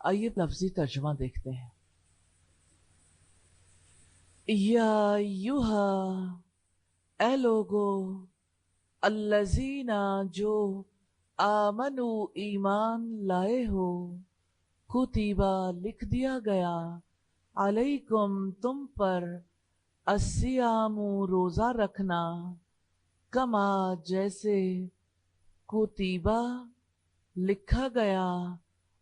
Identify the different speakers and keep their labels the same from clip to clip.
Speaker 1: آئیے لفظی ترجمہ دیکھتے ہیں۔ یا ایہا، اے لوگو، الذین جو آمنو ایمان لائے ہو، کتیبہ لکھ دیا گیا، علیکم تم پر، الصیام روزہ رکھنا، کما جیسے، کتیبہ لکھا گیا،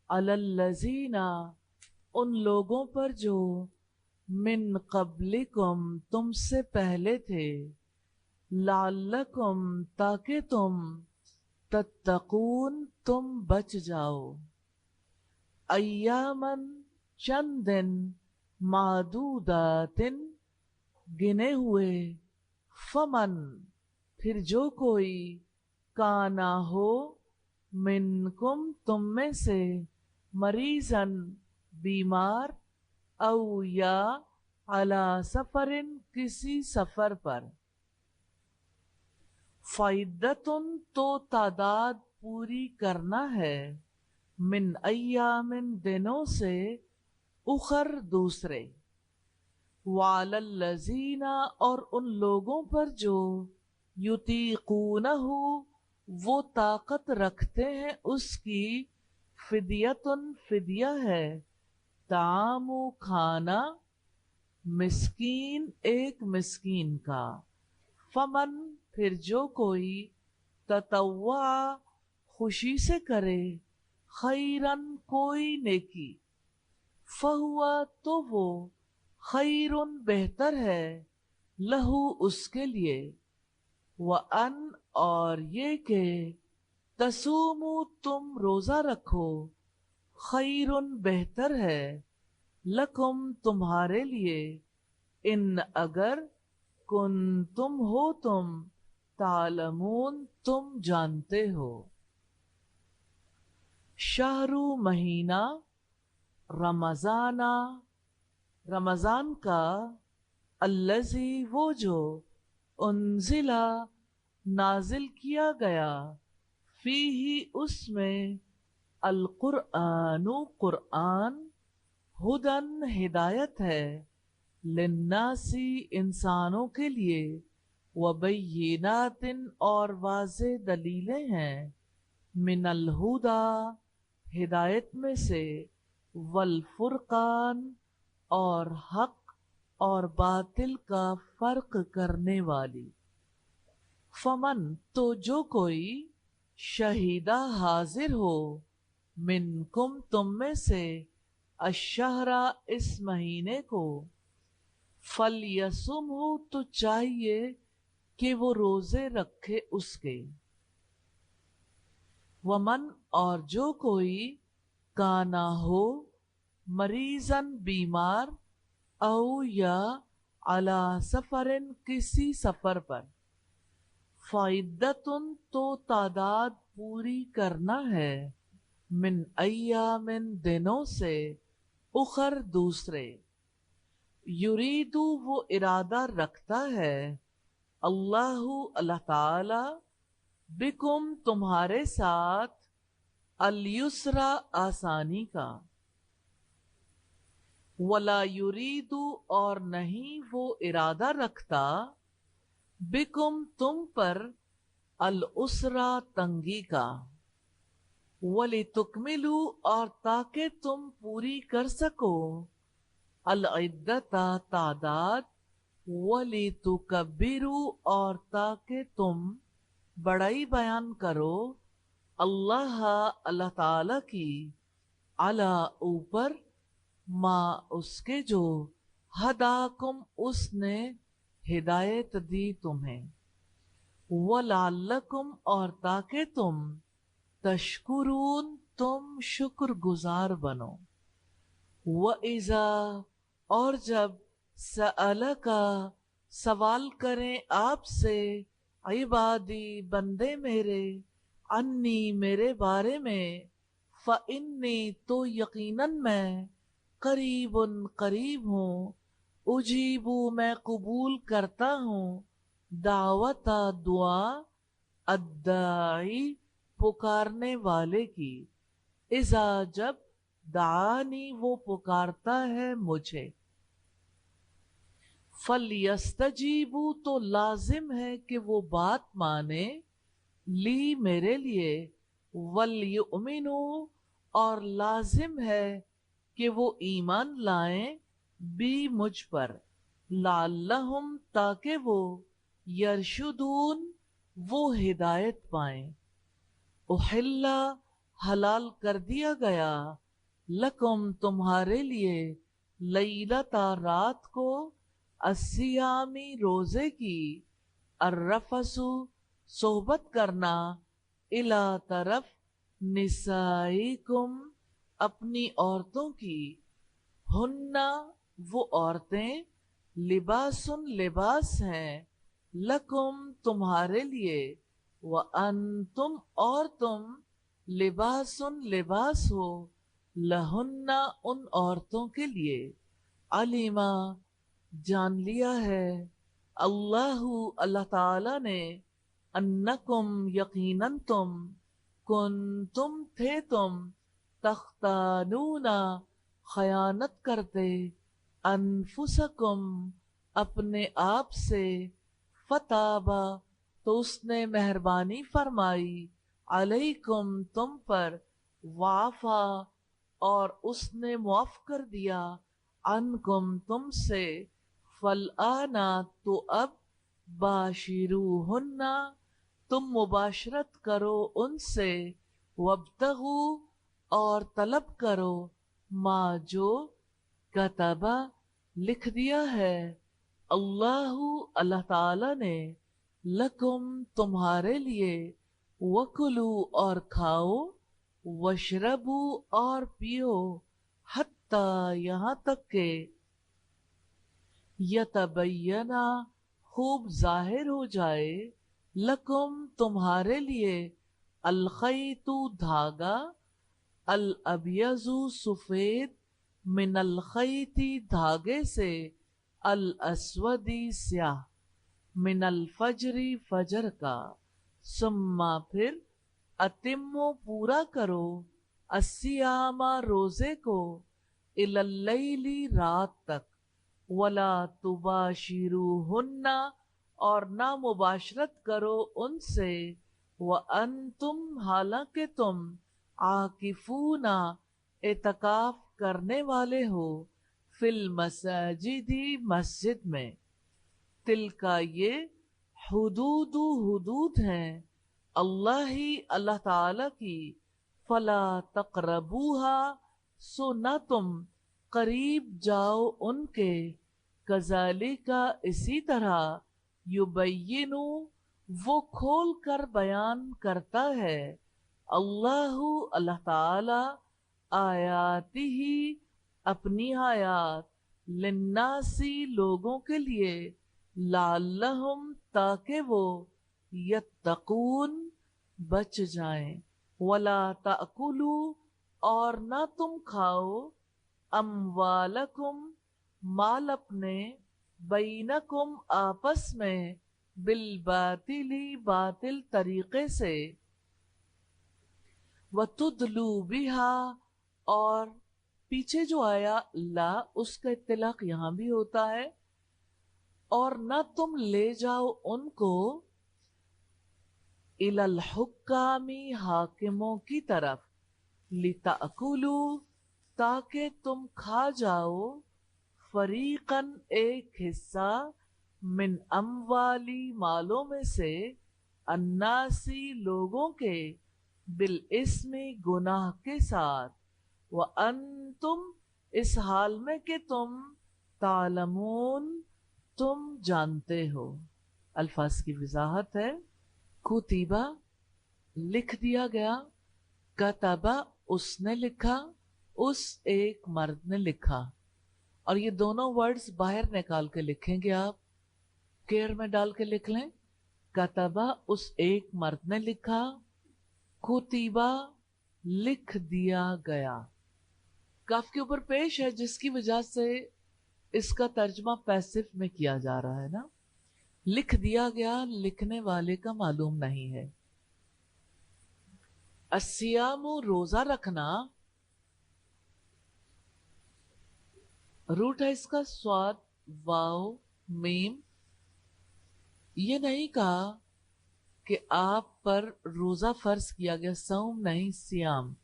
Speaker 1: علی الذین ان لوگوں پر جو، من قبلکم تم سے پہلے تھے، لعلکم تاکہ تم، تتقون تم بچ جاؤ، ایامن چند دن، معدودات گنے ہوئے، فمن پھر جو کوئی، کانا ہو، منکم تم میں سے، مریضن بیمار، او یا علی سفرن کسی سفر پر، فعدتن تو تعداد پوری کرنا ہے، من ایامن دنوں سے، اخر دوسرے، وعلی الذین اور ان لوگوں پر جو، یطیقونہ وہ طاقت رکھتے ہیں اس کی، فدیتن فدیہ ہے، طعام کھانا، مسکین ایک مسکین کا، فمن پھر جو کوئی، تطوع خوشی سے کرے، خیرن کوئی نیکی، فہوا تو وہ، خیرن بہتر ہے، لہو اس کے لیے، وَأَنْ اور یہ کہ، تصوموا تم روزہ رکھو، خیرن بہتر ہے، لکم تمہارے لیے، ان اگر، کن تم ہو تم، تعلمون تم جانتے ہو۔ شہر مہینہ، رمضان رمضان کا، الذی وہ جو، انزلہ نازل کیا گیا، فیہ اس میں، القرآن قرآن، ہدن ہدایت ہے، للناس انسانوں کے لیے، وبینات اور واضح دلیلیں ہیں، من الہدی ہدایت میں سے، والفرقان اور حق اور باطل کا فرق کرنے والی، فمن تو جو کوئی، شہیدہ حاضر ہو، منکم تم میں سے، الشہر اس مہینے کو، فلیصمہ تو چاہیے کہ وہ روزے رکھے اس کے، ومن اور جو کوئی، کانا ہو، مریضن بیمار، او یا علی سفرن کسی سفر پر، فعدتن تو تعداد پوری کرنا ہے، من ایامن دنوں سے، اخر دوسرے، یریدو وہ ارادہ رکھتا ہے، اللہ اللہ تعالی، بکم تمہارے ساتھ، الیسرا آسانی کا، ولا یریدو اور نہیں وہ ارادہ رکھتا، بکم تم پر، العسرا تنگی کا، وَلِتُکْمِلُوا اور تاکہ تم پوری کر سکو، العدت تعداد، وَلِتُکَبِّرُوا اور تاکہ تم بڑائی بیان کرو، اللہ اللہ تعالی کی، علی اوپر، ما اس کے جو، ہداکم اس نے ہدایت دی تمہیں، وَلَعَلَّکُمْ اور تاکہ تم، تشکرون تم شکر گزار بنو، وَإِذَا اور جب، سألک سوال کریں آپ سے، عبادی بندے میرے، انی میرے بارے میں، فإنی تو یقیناً میں، قریب قریب ہوں، اجیب میں قبول کرتا ہوں، دعوت دعا، الداعی پکارنے والے کی، اذا جب، दानी वो पुकारता है मुझे। फलयस्तजीबू तो लाजिम है कि वो बात माने, ली मेरे लिए, वलयुमिनु और लाजिम है कि वो ईमान लाएं, भी मुझ पर, लाल्लहुम ताकि वो, यरशुदून वो हिदायत पाएं। उहिल्ला हलाल कर दिया गया, लकुम तुम्हारे लिए, लैलता रात को, अस्सियामी रोजे की, अर्रफसु सोहबत करना, इला तरफ, निसाइकुम अपनी औरतों की, हुन्ना वो औरतें, लिबासुन लिबास हैं, लकुम तुम्हारे लिए, व अंतुम और तुम, लिबासुन लिबास हो, लहुन्ना उन औरतों के लिए। अलीमा जान लिया है, अल्लाहु अल्लाह ताला ने, अन्नकुम यकीनन तुम, कुंतुम थे तुम, तख्तानूना खयानत करते, अनफुसकुम अपने आप से, फताबा तो उसने मेहरबानी फरमाई, अलैकुम तुम पर, वाफा और उसने मुआफ कर दिया, अनकुम तुमसे, फल आना तो अब, बाशिरूहुन्ना तुम मुबाशरत करो उनसे, वब्तगू और तलब करो, माँ जो कतबा लिख दिया है, अल्लाहु अल्लाह ताला ने, लकुम तुम्हारे लिए, वकुलू और खाओ, वशरबू और पियो, हत्ता यहाँ तक के, यतबय्यना खूब जाहिर हो जाए, लकुम तुम्हारे लिए, अलखैतु धागा, अल अबियजु सफेद, मिन अल खैती धागे से, अल अस्वदी स्याह, मिन अल फजरी फजर का, सुम्मा फिर, अतिम्मो पूरा करो, अस्सियामा रोजे को, इलल्लैली रात तक, वला तुबाशिरूहुन्ना और ना मुबाशरत करो उनसे, व अंतुम हालांकि तुम, आकिफूना एतकाफ करने वाले हो, फिल मसाजिदी मस्जिद में, तिलका ये, हुदूदु हुदूद हैं, अल्लाह ही अल्लाह ताला की, फला तक़रबूहा सो न तुम करीब जाओ उनके, कज़ालिका इसी तरह, युबय्यिनु वो खोल कर बयान करता है, अल्लाहु अल्लाह ताला, आयातिही अपनी आयात, लिन्नासी लोगों के लिए, लाल्लहुम ताकि वो, यत्तकून बच जाएं, वला ताकुलू और ना तुम खाओ, अम्वालकुम माल अपने, बैनकुम आपस में, बिलबातिली बातिल तरीके से, वतुदलू बिहा और पीछे जो आया ला उसका इत्तिलाक यहाँ भी होता है, और न तुम ले जाओ उनको, इलल हुक्कामी हाकिमों की तरफ, लिताकुलू ताकि तुम खा जाओ, फरीकन एक हिस्सा, मिन अम्वाली मालों में से, अन्नासी लोगों के, बिल इस्मी गुनाह के साथ, व अंतुम इस हाल में कि तुम, तालमून तुम जानते हो। अल्फाज की वजाहत है, कुतिबा लिख दिया गया, कतबा उसने लिखा, उस एक मर्द ने लिखा, और ये दोनों वर्ड्स बाहर निकाल के लिखेंगे आप, केयर में डाल के लिख लें, कतबा उस एक मर्द ने लिखा, कुतिबा लिख दिया गया, काफ के ऊपर पेश है जिसकी वजह से इसका तर्जमा पैसिव में किया जा रहा है ना, लिख दिया गया लिखने वाले का मालूम नहीं है। अस्सियामु रोजा रखना, रूट है इसका स्वाद वाव मीम। ये नहीं कहा कि आप पर रोजा फर्ज किया गया, सौम नहीं सियाम।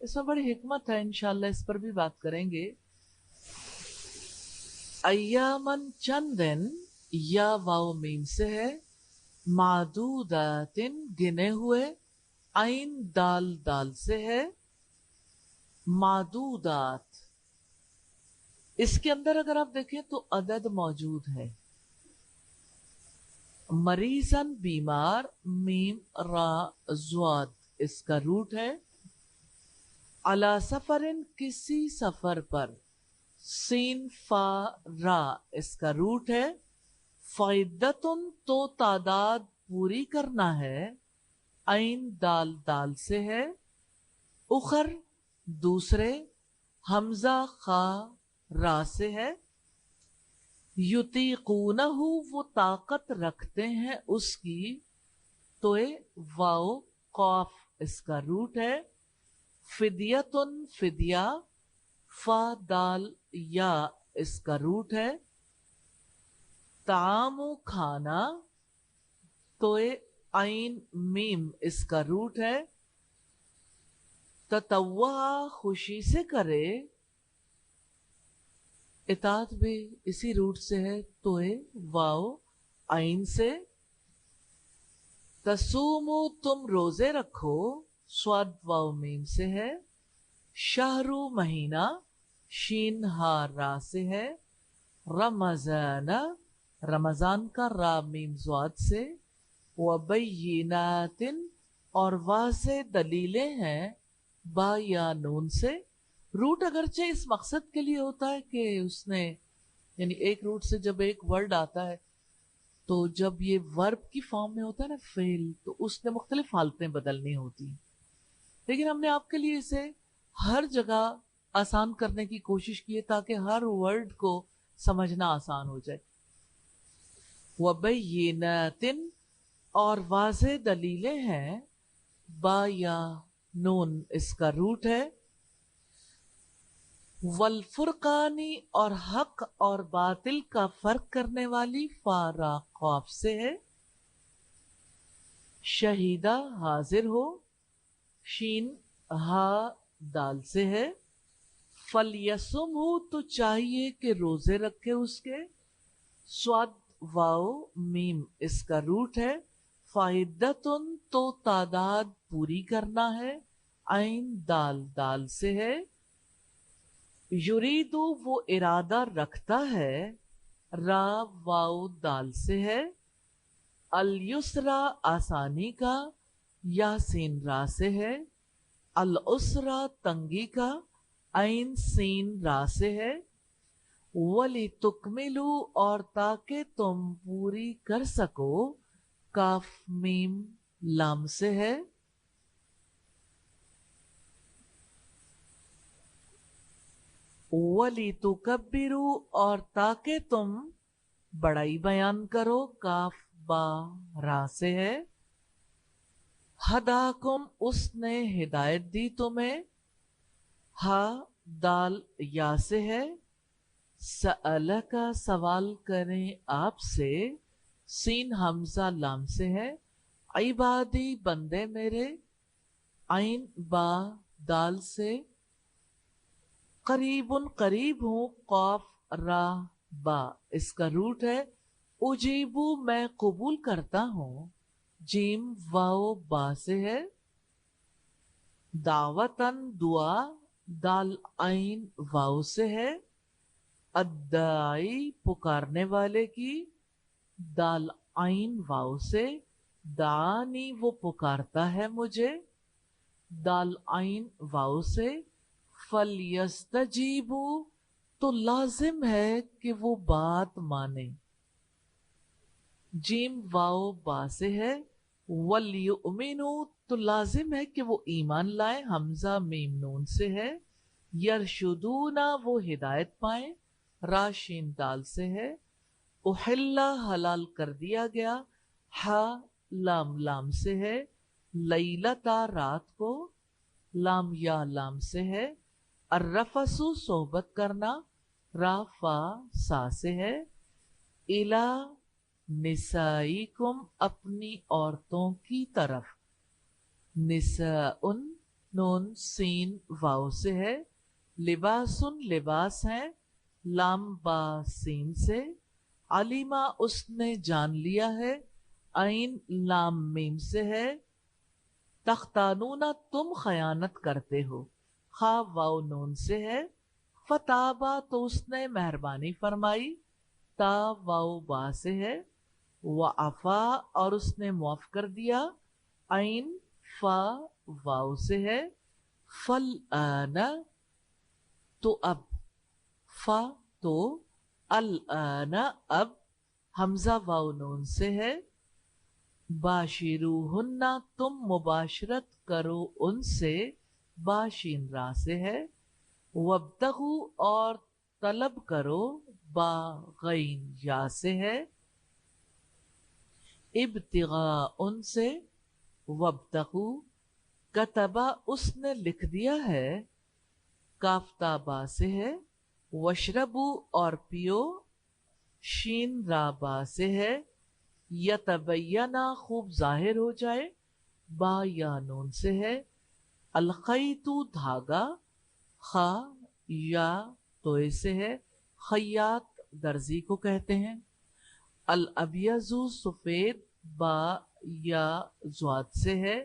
Speaker 1: इसमें बड़ी हिकमत है, इंशाल्लाह इस पर भी बात करेंगे। अय्यामन चंद दिन, या वाव मीम से है। मादूदातिन गिने हुए, आइन दाल दाल से है। मादूदात, इसके अंदर अगर आप देखें तो अदद मौजूद है। मरीजन बीमार, मीम रा ज़्वाद इसका रूट है। अला सफरिन किसी सफर पर, सीन फा रा इसका रूट है। फ़इद्दतुन तो तादाद पूरी करना है, ऐन दाल दाल से है। उखर दूसरे, हमजा खा रा से है। युतीकूनहु वो ताकत रखते हैं उसकी, तो वाओ कौफ इसका रूट है। फिदियतुन फिदिया, फा दाल या इसका रूट है। तामु खाना, तो आइन मीम इसका रूट है। ततव्वा खुशी से करे, इतात भी इसी रूट से है, तो वाओ आइन से। तसूमु तुम रोजे रखो, स्वाद वाव मीम से है। शाहरु महीना, शीन हा रा से है। रमजाना, रमजान का रा मीम ज़्वाद से। वबय्यिनातिन, और वाज़े दलीलें हैं, बा या नून से। रूट अगरचे इस मकसद के लिए होता है कि उसने, यानी एक रूट से जब एक वर्ड आता है तो जब ये वर्ब की फॉर्म में होता है ना फेल, तो उसने मुख्तलिफ हालतें बदलनी होती। लेकिन हमने आपके लिए इसे हर जगह आसान करने की कोशिश की है ताकि हर वर्ड को समझना आसान हो जाए। वबय्यिनातिन, और वाज़े दलीलें हैं, बा या नून इसका रूट है। वल फुरकानी, और हक और बातिल का फर्क करने वाली, फारा खौफ से है। शहीदा हाजिर हो, शीन हा दाल से है। फल यसुम हो, तो चाहिए कि रोजे रखे उसके, स्वाद वाओ मीम इसका रूट है। फाइदतुन, तो तादाद पूरी करना है, आइन दाल दाल से है। युरीदु, वो इरादा रखता है, रा वाव दाल से है। अल युसरा, आसानी का, यासीन रा से है। अल उसरा, तंगी का, ऐन सीन रा से है। वली तुकमिलु, और ताकि तुम पूरी कर सको, काफ मीम लाम से है। वली तुकब्बिरु, और ताकि तुम बड़ाई बयान करो, काफ बा रा से है। हदाकुम, उसने हिदायत दी तुम्हें, हा दाल या से है। सअल का, सवाल करें आपसे, सीन हमजा लाम से है। इबादी, बंदे मेरे, आइन बा दाल से। करीबुन, करीब हूँ, कौफ रा बा इसका रूट है। उजीबू, मैं कबूल करता हूँ, जीम वाओ बा से है। दावतन, दुआ, दाल आइन वाओ से है। अद्दाई, पुकारने वाले की, दाल आइन वाओ से। दानी, वो पुकारता है मुझे, दाल आइन वाओ से। फल यस्तजीबू, तो लाजिम है कि वो बात माने, जीम वाओ बा से है। वल युमिनु, तो लाजिम है कि वो ईमान लाए, हमजा मीम नून से है। यरशुदूना, वो हिदायत पाए, राशीन दाल से है। उहिल्ला, हलाल कर दिया गया, हा लाम लाम से है। लैलता, रात को, लाम या लाम से है। अर्रफसु, सोहबत करना, را فا سا سے ہے، الا نسائکم اپنی عورتوں کی طرف، نساء نون سین واو سے ہے، لباسن لباس ہے، لام با سین سے، علیما اس نے جان لیا ہے، عین لام میم سے ہے، تختانون تم خیانت کرتے ہو، خا واو نون سے ہے، فتابا تو اس نے مہربانی فرمائی، تا واو با سے ہے، وعفا اور اس نے معاف کر دیا، عین فا واو سے ہے، فل آنا تو اب، فا تو، الآنا اب، حمزہ واو نون سے ہے، باشروہن تم مباشرت کرو ان سے، باشین را سے ہے، وابتغو اور طلب کرو، با غین یا سے ہے، ابتغاء ان سے، وابتغو، کتبا اس نے لکھ دیا ہے، کافتہ با سے ہے، وشربو اور پیو، شین را با سے ہے، یتبینہ خوب ظاہر ہو جائے، با یا نون سے ہے، الخیط دھاگا، خا یا توئے سے ہے، خیاط درزی کو کہتے ہیں، الابیض سفید، با یا زواد سے ہے،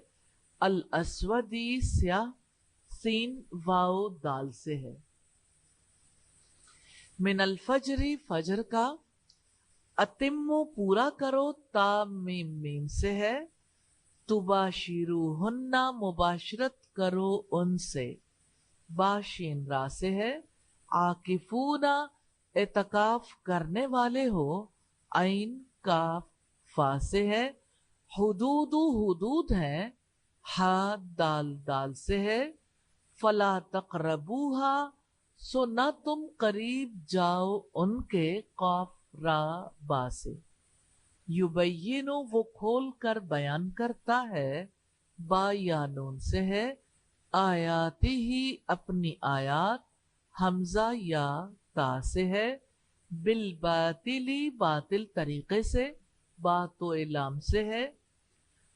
Speaker 1: الاسودی سیاہ، سین واو دال سے ہے، من الفجر فجر کا، اتمو پورا کرو، تا میم میم سے ہے، تباشروہن مباشرت کرو ان سے، باشین را سے ہے، عاکفون اعتکاف کرنے والے ہو، عین کاف فا سے ہے، حدود حدود ہیں، ہا دال دال سے ہے، فلا تقربوہا سو نہ تم قریب جاؤ ان کے، قاف را با سے، یبینو وہ کھول کر بیان کرتا ہے، با یا نون سے ہے، آیاتی ہی اپنی آیات، حمزہ یا تا سے ہے، بالباطلی باطل طریقے سے، با تو لام سے ہے،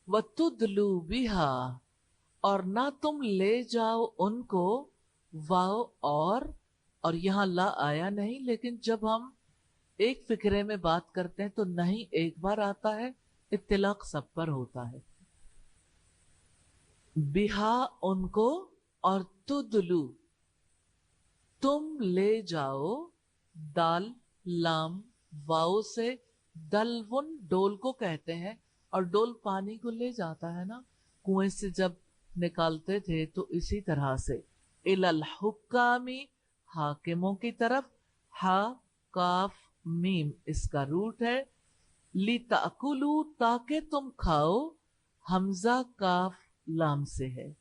Speaker 1: وتدلو بہا اور نہ تم لے جاؤ ان کو، واو اور یہاں لا آیا نہیں، لیکن جب ہم ایک فقرے میں بات کرتے ہیں تو نہیں ایک بار آتا ہے، اطلاق سب پر ہوتا ہے، بہا ان کو، اور تدلو تم لے جاؤ، دال لام واو سے، دلون ڈول کو کہتے ہیں، اور ڈول پانی کو لے جاتا ہے نا، کنویں سے جب نکالتے تھے تو اسی طرح سے، الی الحکامی حاکموں کی طرف، ہا کاف میم اس کا روٹ ہے، لتاکلو تاکہ تم کھاؤ، حمزہ کاف لام سے ہے۔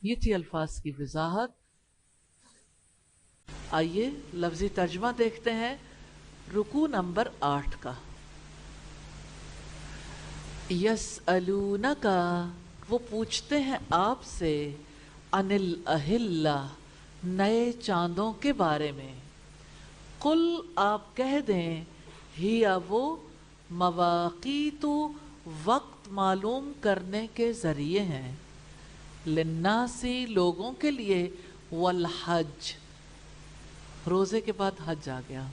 Speaker 1: یہ تھی الفاظ کی وضاحت۔ آئیے لفظی ترجمہ دیکھتے ہیں رکوع نمبر 8 کا۔ یسألونک وہ پوچھتے ہیں آپ سے، عن الاہلہ نئے چاندوں کے بارے میں، قل آپ کہہ دیں، ہی وہ مواقیت وقت معلوم کرنے کے ذریعے ہیں، للناسی لوگوں کے لیے، والحج روزے کے بعد حج آ گیا،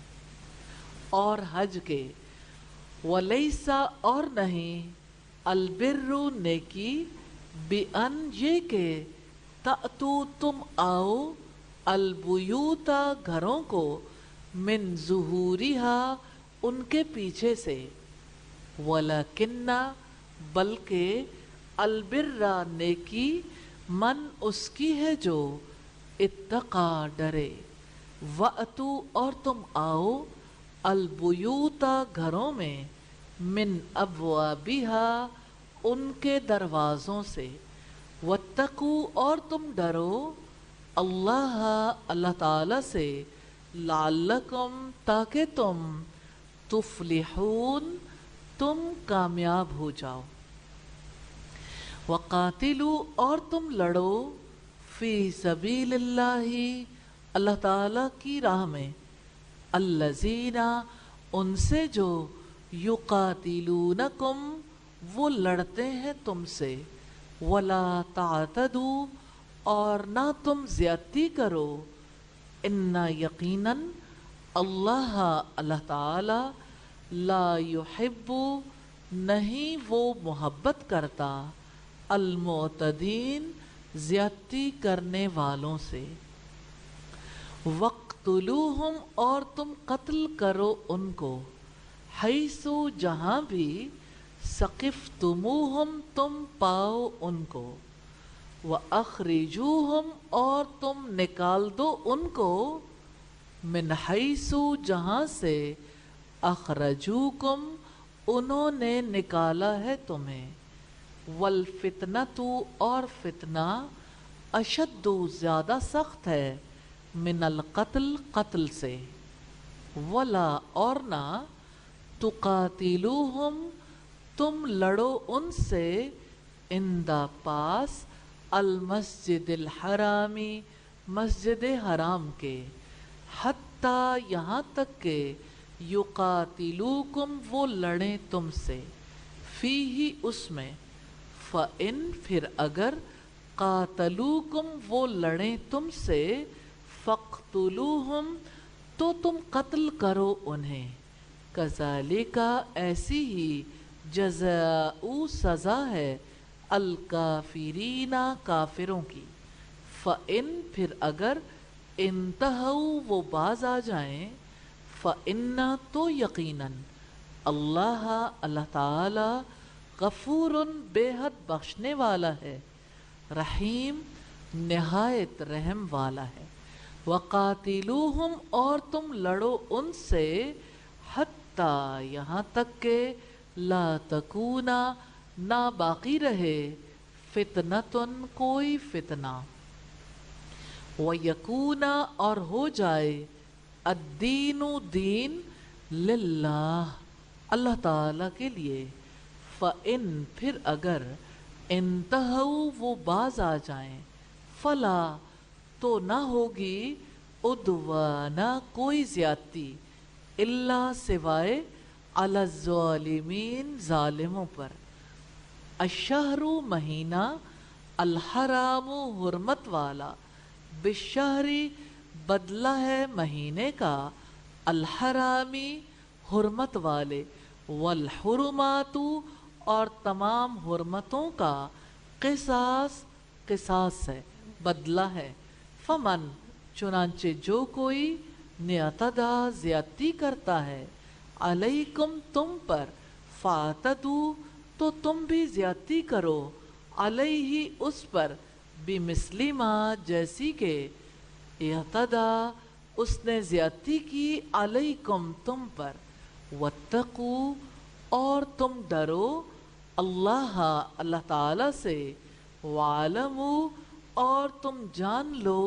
Speaker 1: اور حج کے، ولیسا اور نہیں، البر نیکی، بان یہ کہ، تأتو تم آؤ، البیوتا گھروں کو، من ظہورہا ان کے پیچھے سے، ولیکن بلکہ، البر نیکی، من اس کی ہے جو، اتقا ڈرے، وَأْتُو اور تم آؤ، البیوتا گھروں میں، من ابوابہا ان کے دروازوں سے، واتقوا اور تم ڈرو، اللہ اللہ تعالی سے، لعلکم تاکہ تم، تفلحون تم کامیاب ہو جاؤ، وقاتلوا اور تم لڑو، फी सबीलिल्लाहि अल्लाह ताला की राह में, अल्लज़ीना उनसे जो, युकातिलूनकुम वो लड़ते हैं तुमसे, वला तातदू और ना तुम ज्यादती करो, इन्ना यकीनन अल्लाह अल्लाह ताला ला युहिब्बु नहीं वो मोहब्बत करता, अल-मुअतदीन ज्यादती करने वालों से। वक्तुलूहुम और तुम कत्ल करो उनको, हैसु जहाँ भी, सकिफ्तुमूहुम तुम पाओ उनको, व अखरिजूहुम और तुम निकाल दो उनको, मिन हैसु जहाँ से, अखरजूकुम उन्होंने निकाला है तुम्हें, वल फितनतु और फितना, अशद्दु ज़्यादा सख्त है, मिनल कत्ल कत्ल से, वला और ना, तुकातिलूहुम तुम लड़ो उनसे, इंदा पास, अल मस्जिदिल हरामी मस्जिद हराम के, हत्ता यहाँ तक के, युकातिलूकुम वो लड़ें तुमसे, फी ही उसमें, फ़इन फिर अगर, कातलूकुम वो लड़ें तुमसे, फ़क़्तुलूहुम तो तुम कत्ल करो उन्हें, कज़ालिका ऐसी ही, जज़ाउ सज़ा है, अल काफिरीना काफिरों की, फ़इन फिर अगर, इंतहू वो बाज आ जाएं, फ़इन्ना तो यकीनन, अल्लाह अल्लाह ताला, गफूरुन बेहद बख्शने वाला है, रहीम निहायत रहम वाला है। वक़ातिलूहुम और तुम लड़ो उनसे, हत्ता यहाँ तक के, ला तकूना ना बाकी रहे, फितनतुन कोई फितना, व यकूना और हो जाए, अद्दीनु दीन, लिल्लाह अल्लाह ताला के लिए, फ़इन फिर अगर, इंतहू वो बाज आ जाएं, फला तो ना होगी, उद्वाना कोई ज्यादती, इल्ला सिवाय, अलज़्ज़ालिमीन जालिमों पर, अशहरु महीना, अलहरामु हुर्मत वाला, बिशहरी बदला है महीने का, अलहरामी हुर्मत वाले, वल हुरुमातु और तमाम हुर्मतों का, क़िसास क़िसास है बदला है, फमन चुनांचे जो कोई, नियतदा ज्यादती करता है, अलैकुम तुम पर, फ़ातदू तो तुम भी ज्यादती करो, अलैहि उस पर, बिमिस्लिमा जैसी के, यतदा उसने ज्यादती की, अलैकुम तुम पर, वत्तकू और तुम डरो, अल्लाह अल्लाह ताला से, वालमू और तुम जान लो,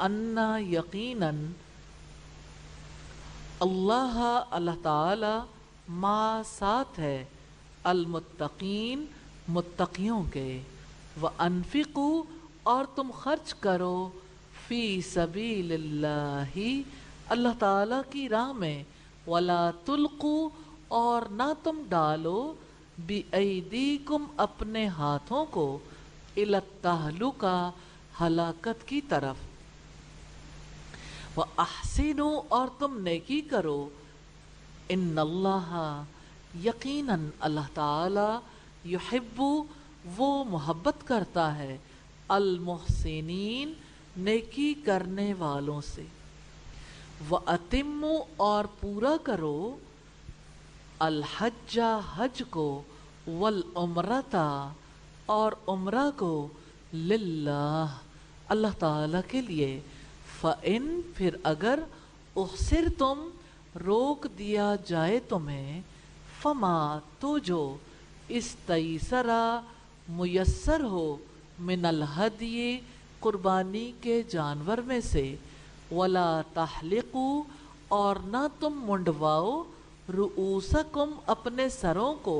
Speaker 1: अन्ना यकीनन, अल्लाह अल्लाह ताला, मा साथ है, अलमुत्तकीन मुत्तकियों के, व अनफिकू और तुम खर्च करो, फ़ी सबीलिल्लाहि अल्लाह ताला की राह में, वला तुल्कू और ना तुम डालो, बिअयदीकुम अपने हाथों को, इलत्तहलुका हलाकत की तरफ, व अहसिनु और तुम नेकी करो, इन्नल्लाह यकीनन अल्लाह ताला, युहिब्बु वो मोहब्बत करता है, अल मुहसिनीन नेकी करने वालों से, व अतिम्मु और पूरा करो, अल हज्जा हज को, वल उम्रता और उम्रा को, लिल्लाह अल्लाह ताला के लिए, फ़इन फिर अगर, उहसिर तुम रोक दिया जाए तुम्हें, फमा तो जो, इस्तईसरा मुयस्सर हो, मिनल हदिये कुर्बानी के जानवर में से, वला तहलिकू और ना तुम मुंडवाओ, रुऊसकुम अपने सरों को,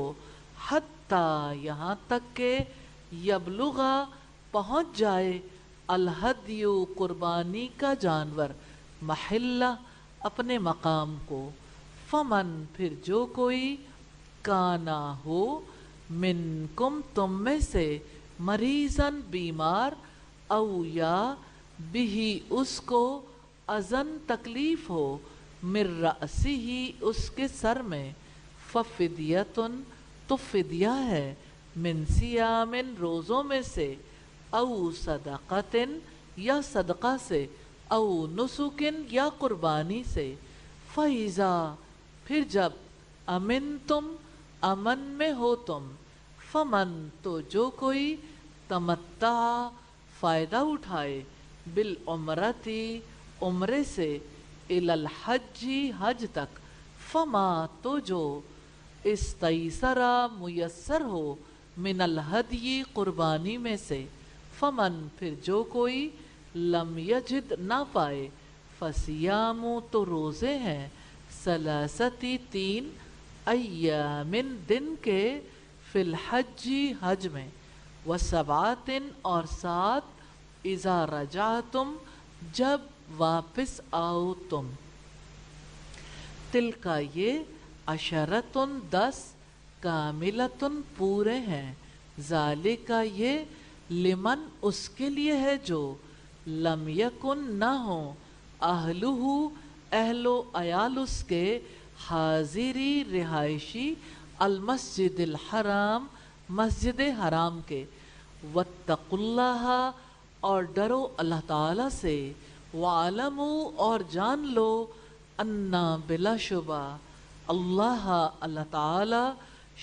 Speaker 1: हत्ता यहाँ तक के, यबलुगा पहुँच जाए, अलहदियु कुर्बानी का जानवर, महल्ला अपने मकाम को, फमन फिर जो कोई, काना हो, मिनकुम तुम में से, मरीजन बीमार, औ या बिही उसको, अजन तकलीफ हो, मिर रअसिही उसके सर में, फफिदियतुन तो फिदिया है, मिन सियामिन रोज़ों में से, औ सदक़तिन या सदक़ा से, औ नुसुकिन या कुर्बानी से, फ़इज़ा फिर जब, अमिन तुम अमन में हो तुम, फमन तो जो कोई, तमत्ता फ़ायदा उठाए, बिल उम्रती उम्रे से, इलल हज्जी हज तक, फमा तो जो, इस्तैसरा मुयस्सर हो, मिनल हदयी कुर्बानी में से, फमन फिर जो कोई, लम यजिद ना पाए, फसियामु तो रोज़े हैं, सलासती तीन, अय्यामिन दिन के, फिल हज्जी हज में, व सबातिन और सात, इज़ा रजातुम जब वापस आओ तुम, तिल का ये, अशरतुन 10, कामिलतुन पूरे हैं, ज़ालिका ये, लिमन उसके लिए है जो, लम यकुन न हो, अहलुहु अहलो अयाल उसके, हाजिरी रिहायशी, अल मस्जिदिल हराम मस्जिद हराम के, वत्तकुल्लाह और डरो अल्लाह ताला से, वालमू और जान लो, अन्ना बिलाशुबा अल्लाह अल्लाह ताला,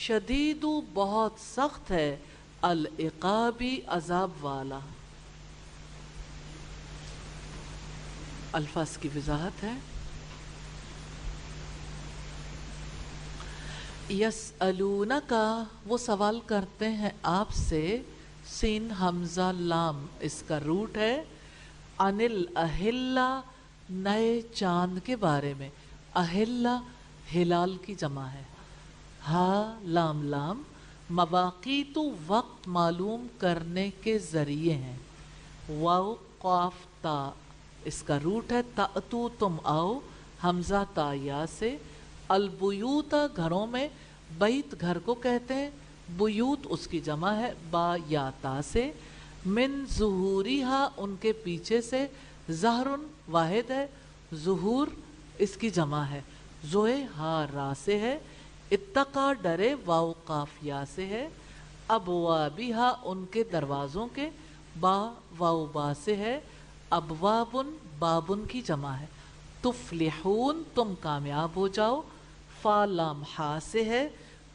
Speaker 1: शदीदु बहुत सख्त है, अल इक़ाबी अजाब वाला। अल्फाज की वजाहत है, यसअलूनका वो सवाल करते हैं आपसे, सीन हमजा लाम इसका रूट है, अनिल अहिल्ला नए चांद के बारे में, अहिल्ला हिलाल की जमा है, हा लाम लाम मवाक़ीतु वक्त मालूम करने के ज़रिए हैं, वाव क़ाफ ता इसका रूट है, तातू तुम आओ, हमज़ा ता या से, अलबुयूता घरों में, बैत घर को कहते हैं, बुयूत उसकी जमा है, बा या ता से, मिन ज़ुहूरिहा उनके पीछे से, ज़हरुन वाहिद है, ज़ुहूर इसकी जमा है, ज़ोए हा रा से है, इत्तका डरे, वाव काफ या से है, अबवाबिहा उनके दरवाज़ों के, बा वाव बा से है, अबवाबुन बाबुन की जमा है, तुफ्लिहून तुम कामयाब हो जाओ, फा लाम हा से है,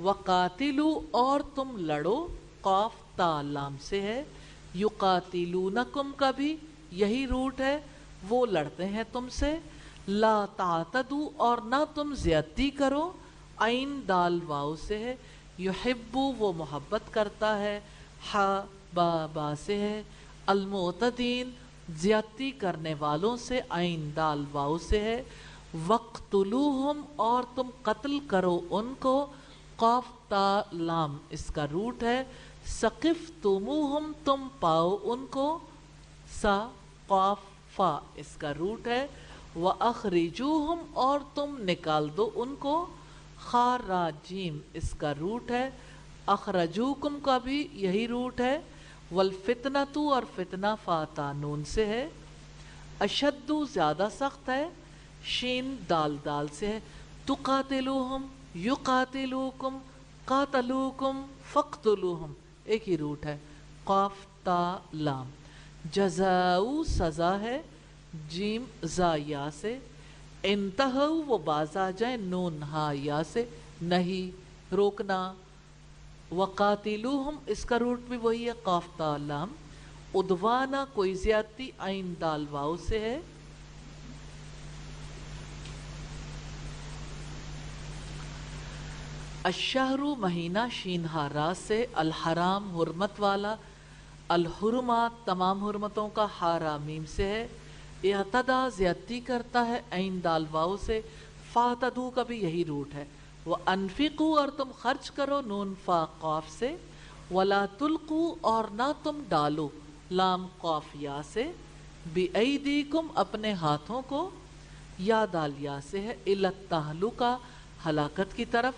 Speaker 1: वक़ातिलू और तुम लड़ो, क़ाफ ता लाम से है, युक़ातिलूनकुम का भी यही रूट है, वो लड़ते हैं तुमसे, ला तातदू और ना तुम ज़्यादती करो, आइन दाल वाव से है, युहिब्बु वो मोहब्बत करता है, हा बा बा से है, अलमुतदीन ज़्यादती करने वालों से, आइन दाल वाव से है, वक़्तुलूहुम और तुम कत्ल करो उनको, क़ाफ ता लाम इसका रूट है, सक़िफ़्तुमूहुम तुम पाओ उनको, सा क़ाफ फ़ा इसका रूट है, व अख़रिजूहुम और तुम निकाल दो उनको, खा रा जीम इसका रूट है, अख़रजूकुम का भी यही रूट है, वल फितनतु और फितना फ़ा ता नून से है, अशद्दु ज़्यादा सख्त है, शीन दाल दाल से है, तुक़ातिलूहुम युक़ातिलूकुम क़ातलूकुम फ़क़्तुलूहुम एक ही रूट है, क़ाफ ता लाम, जज़ाऊ सज़ा है, जीम ज़ा या से, इंतहू वो बाज आ जाए, नून हा या से, नहीं रोकना, वक़ातिलूहुम इसका रूट भी वही है, क़ाफ ता लाम, उद्वाना कोई ज़्यादती, आइन दाल वाव से है, अशहरु महीना, शीन हा रा से, अल हराम हुर्मत वाला, अल हुर्मात तमाम हुर्मतों का, हा रा मीम से है, इअतदा ज़्यादती करता है, ऐन दाल वाव से, फ़ातदू का भी यही रूट है, व अनफ़िक़ू और तुम खर्च करो, नून फ़ा क़ाफ से, वला तुल्क़ू और ना तुम डालो, لام قاف یا سے، بِأَيْدِيكُمْ اپنے ہاتھوں کو، یا دال یا سے ہے، إِلَى التَّهْلُكَ ہلاکت کی طرف،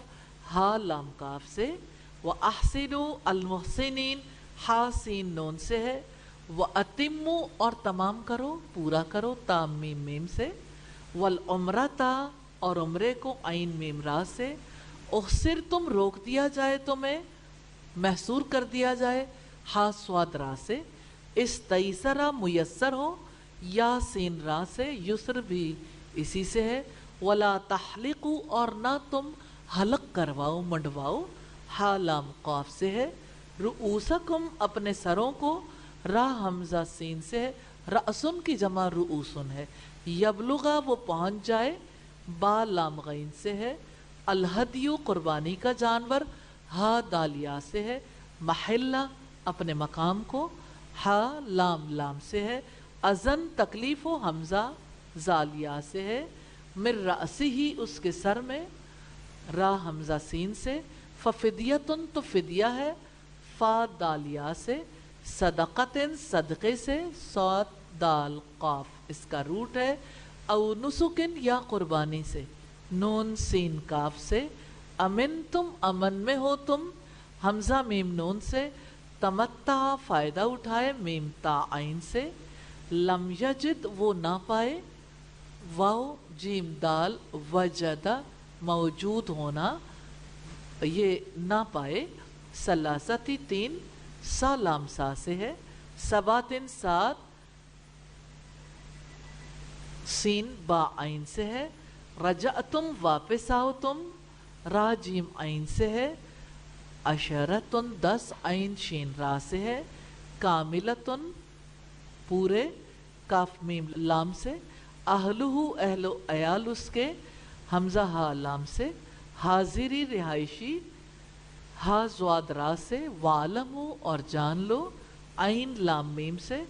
Speaker 1: ہا لام کاف سے، وَأَحْسِنُوا المحسنین ہا سین نون سے ہے، وَأَتِمُّوا اور تمام کرو پورا کرو تام میم میم سے، وَالْعُمْرَةَ اور عمرے کو عین میم را سے، احصرتم روک دیا جائے تمہیں، محصور کر دیا جائے ہا سواد را سے، استیسرا میسر ہو یا سین را سے، یسر بھی اسی سے ہے، ولا تحلقوا اور نہ تم حلق کرواؤ منڈواؤ ہا لام قاف سے ہے، رؤوسکم اپنے سروں کو، را حمزہ سین سے ہے، رأسن کی جمع رؤوسن ہے، یبلغا وہ پہنچ جائے با لام غین سے ہے، الہدیو قربانی کا جانور ہا دالیا سے ہے، محلہ اپنے مقام کو، ہا لام لام سے ہے، ازن تکلیف و حمزہ زالیا سے ہے، مر رأسی ہی اس کے سر میں، را حمزہ سین سے، ففدیتن تو فدیہ ہے، فا دالیا سے، صدقتن صدقے سے، صاد دال قاف اس کا روٹ ہے، او نسکن یا قربانی سے، نون سین کاف سے، امن تم امن میں ہو تم، حمزہ میم نون سے، تمتع فائدہ اٹھائے میم تا عین سے، لم یجد وہ نہ پائے، واو جیم دال وجدہ موجود ہونا، یہ نہ پائے، سلاستی تین، سا لام سا سے ہے، سباتن سات، سین با عین سے ہے، رجعتم واپس آؤ تم، را جیم عین سے ہے، عشرتن 10 عین شین را سے ہے، کاملتن پورے کاف میم لام سے، اہلہ اہل و عیال اس کے، حمزہ ہا لام سے، حاضری رہائشی ہا زواد را سے، وعلمو اور جان لو عین لام میم سے،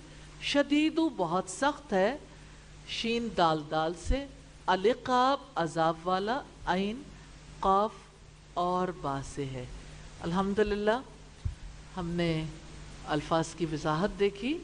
Speaker 1: شدیدو بہت سخت ہے شین دال دال سے، العقاب عذاب والا عین قاف اور با سے ہے۔ الحمدللہ ہم نے الفاظ کی وضاحت دیکھی۔